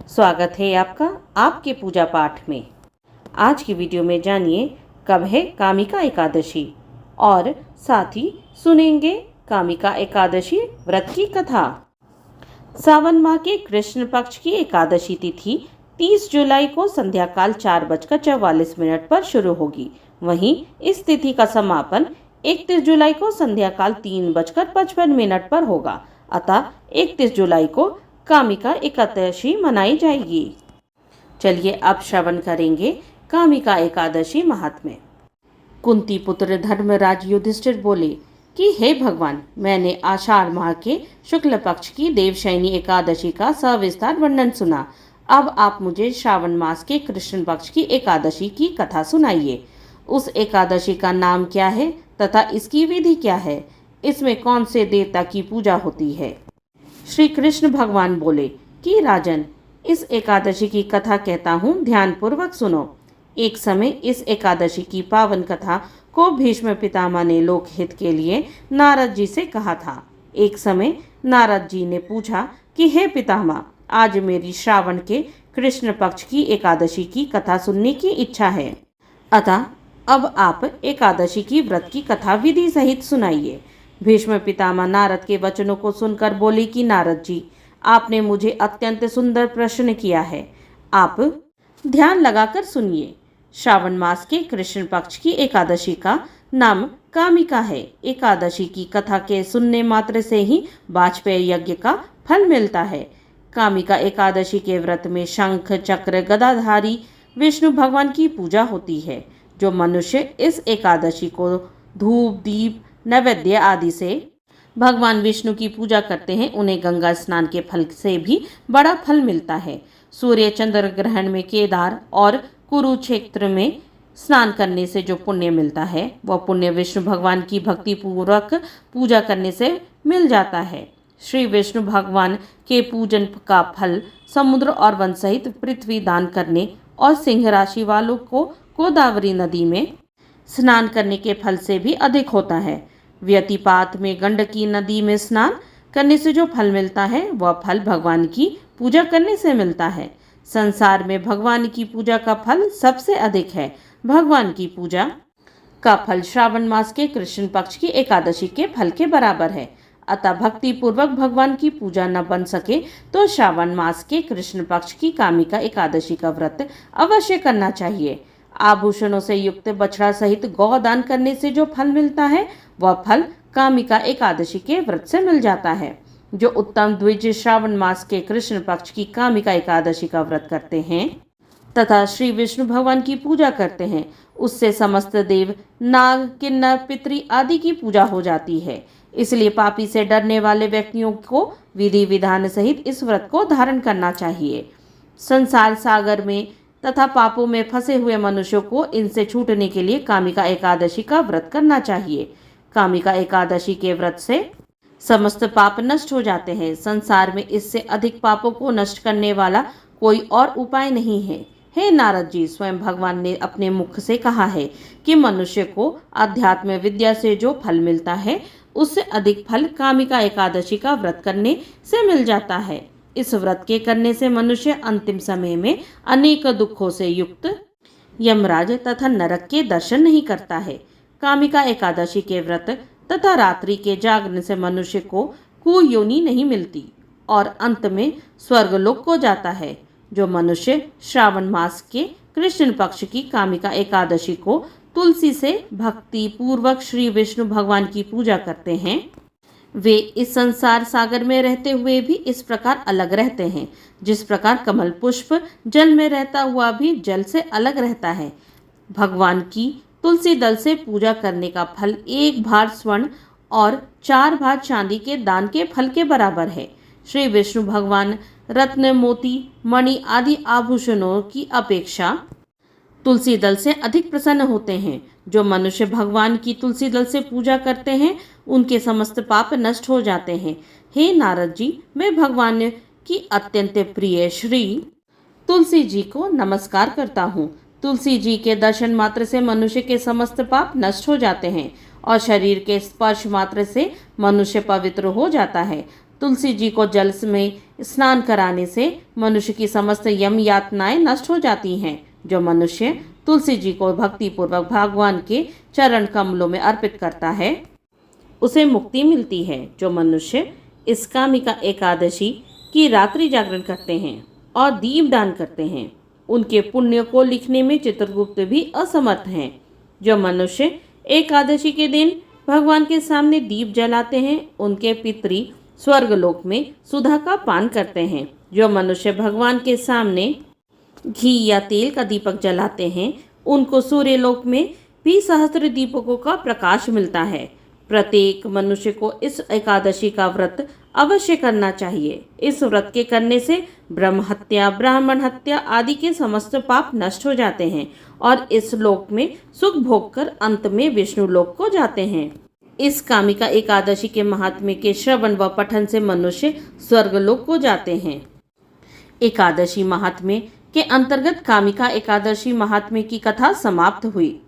स्वागत है आपका आपके पूजा पाठ में। आज की वीडियो में जानिए कब है कामिका एकादशी और साथ ही सुनेंगे कामिका एकादशी व्रत की कथा। सावन माह के कृष्ण पक्ष की एकादशी तिथि 30 जुलाई को संध्या काल 4:44 पर शुरू होगी। वहीं इस तिथि का समापन 31 जुलाई को संध्या काल 3:55 पर होगा। अतः 31 जुलाई को कामिका एकादशी मनाई जाएगी। चलिए अब श्रवण करेंगे कामिका एकादशी महात्म्य। कुंती पुत्र धर्मराज युधिष्ठिर बोले कि हे भगवान, मैंने आषाढ़ माह के शुक्ल पक्ष की देवशयनी एकादशी का सविस्तार वर्णन सुना। अब आप मुझे श्रावण मास के कृष्ण पक्ष की एकादशी की कथा सुनाइए। उस एकादशी का नाम क्या है तथा इसकी विधि क्या है? इसमें कौन से देवता की पूजा होती है? श्री कृष्ण भगवान बोले कि राजन, इस एकादशी की कथा कहता हूँ, ध्यान पूर्वक सुनो। एक समय इस एकादशी की पावन कथा को भीष्म पितामह ने लोकहित के लिए नारद जी से कहा था। एक समय नारद जी ने पूछा कि हे पितामह, आज मेरी श्रावण के कृष्ण पक्ष की एकादशी की कथा सुनने की इच्छा है। अतः अब आप एकादशी की व्रत की कथा विधि सहित सुनाइए। भीष्म पितामह नारद के वचनों को सुनकर बोले कि नारद जी, आपने मुझे अत्यंत सुंदर प्रश्न किया है। आप ध्यान लगाकर सुनिए। श्रावण मास के कृष्ण पक्ष की एकादशी का नाम कामिका है। एकादशी की कथा के सुनने मात्र से ही वाजपेय यज्ञ का फल मिलता है। कामिका एकादशी के व्रत में शंख चक्र गदाधारी विष्णु भगवान की पूजा होती है। जो मनुष्य इस एकादशी को धूप दीप नैवेद्य आदि से भगवान विष्णु की पूजा करते हैं, उन्हें गंगा स्नान के फल से भी बड़ा फल मिलता है। सूर्य चंद्र ग्रहण में केदार और कुरुक्षेत्र में स्नान करने से जो पुण्य मिलता है, वह पुण्य विष्णु भगवान की भक्ति पूर्वक पूजा करने से मिल जाता है। श्री विष्णु भगवान के पूजन का फल समुद्र और वन सहित पृथ्वी दान करने और सिंह राशि वालों को गोदावरी नदी में स्नान करने के फल से भी अधिक होता है। व्यतिपात में गंडकी नदी में स्नान करने से जो फल मिलता है, वह फल भगवान की पूजा करने से मिलता है। संसार में भगवान की पूजा का फल सबसे अधिक है। भगवान की पूजा का फल श्रावण मास के कृष्ण पक्ष की एकादशी के फल के बराबर है। अतः भक्ति पूर्वक भगवान की पूजा न बन सके तो श्रावण मास के कृष्ण पक्ष की कामिका एकादशी का व्रत अवश्य करना चाहिए। आभूषणों से युक्त बछड़ा सहित गौदान करने से जो फल मिलता है, वह फल कामिका एकादशी के व्रत से मिल जाता है। जो उत्तम द्विज श्रावण मास के कृष्ण पक्ष की कामिका एकादशी का व्रत करते हैं तथा श्री विष्णु भगवान की पूजा करते हैं, उससे समस्त देव नाग किन्नर पितृ आदि की पूजा हो जाती है। इसलिए पापी से डरने वाले व्यक्तियों को विधि विधान सहित इस व्रत को धारण करना चाहिए। संसार सागर में तथा पापों में फंसे हुए मनुष्यों को इनसे छूटने के लिए कामिका एकादशी का व्रत करना चाहिए। कामिका एकादशी के व्रत से समस्त पाप नष्ट हो जाते हैं। संसार में इससे अधिक पापों को नष्ट करने वाला कोई और उपाय नहीं है। हे नारद जी, स्वयं भगवान ने अपने मुख से कहा है कि मनुष्य को अध्यात्म विद्या से जो फल मिलता है, उससे अधिक फल कामिका एकादशी का व्रत करने से मिल जाता है। इस व्रत के करने से मनुष्य अंतिम समय में अनेक दुखों से युक्त यमराज तथा नरक के दर्शन नहीं करता है। कामिका एकादशी के व्रत तथा रात्रि के जागरण से मनुष्य को कुयोनि नहीं मिलती और अंत में स्वर्गलोक को जाता है। जो मनुष्य श्रावण मास के कृष्ण पक्ष की कामिका एकादशी को तुलसी से भक्ति पूर्वक श्री विष्णु भगवान की पूजा करते हैं, वे इस संसार सागर में रहते हुए भी इस प्रकार अलग रहते हैं, जिस प्रकार कमल पुष्प जल में रहता हुआ भी जल से अलग रहता है। भगवान की तुलसी दल से पूजा करने का फल 1 भार स्वर्ण और 4 भार चांदी के दान के फल के बराबर है। श्री विष्णु भगवान रत्न मोती मणि आदि आभूषणों की अपेक्षा तुलसी दल से अधिक प्रसन्न होते हैं। जो मनुष्य भगवान की तुलसी दल से पूजा करते हैं, उनके समस्त पाप नष्ट हो जाते हैं। हे नारद जी, मैं भगवान की अत्यंत प्रिय श्री तुलसी जी को नमस्कार करता हूँ। तुलसी जी के दर्शन मात्र से मनुष्य के समस्त पाप नष्ट हो जाते हैं और शरीर के स्पर्श मात्र से मनुष्य पवित्र हो जाता है। तुलसी जी को जल में स्नान कराने से मनुष्य की समस्त यम यातनाएं नष्ट हो जाती हैं। जो मनुष्य तुलसी जी को भक्तिपूर्वक भगवान के चरण कमलों में अर्पित करता है उसे मुक्ति मिलती है। जो मनुष्य इस कामिका एकादशी की रात्रि जागरण करते हैं और दीपदान करते हैं उनके पुण्य को लिखने में चित्रगुप्त भी असमर्थ हैं। जो मनुष्य एकादशी के दिन भगवान के सामने दीप जलाते हैं उनके पितरी स्वर्गलोक में सुधा का पान करते हैं। जो मनुष्य भगवान के सामने घी या तेल का दीपक जलाते हैं उनको सूर्यलोक में भी सहस्त्र दीपकों का प्रकाश मिलता है। प्रत्येक मनुष्य को इस एकादशी का व्रत अवश्य करना चाहिए। इस व्रत के करने से ब्रह्म हत्या, ब्राह्मण हत्या आदि के समस्त पाप नष्ट हो जाते हैं और इस लोक में सुख भोग कर अंत में विष्णु लोक को जाते हैं। इस कामिका एकादशी के महात्म्य के श्रवण व पठन से मनुष्य स्वर्गलोक को जाते हैं। एकादशी महात्म्य के अंतर्गत कामिका एकादशी महात्म्य की कथा समाप्त हुई।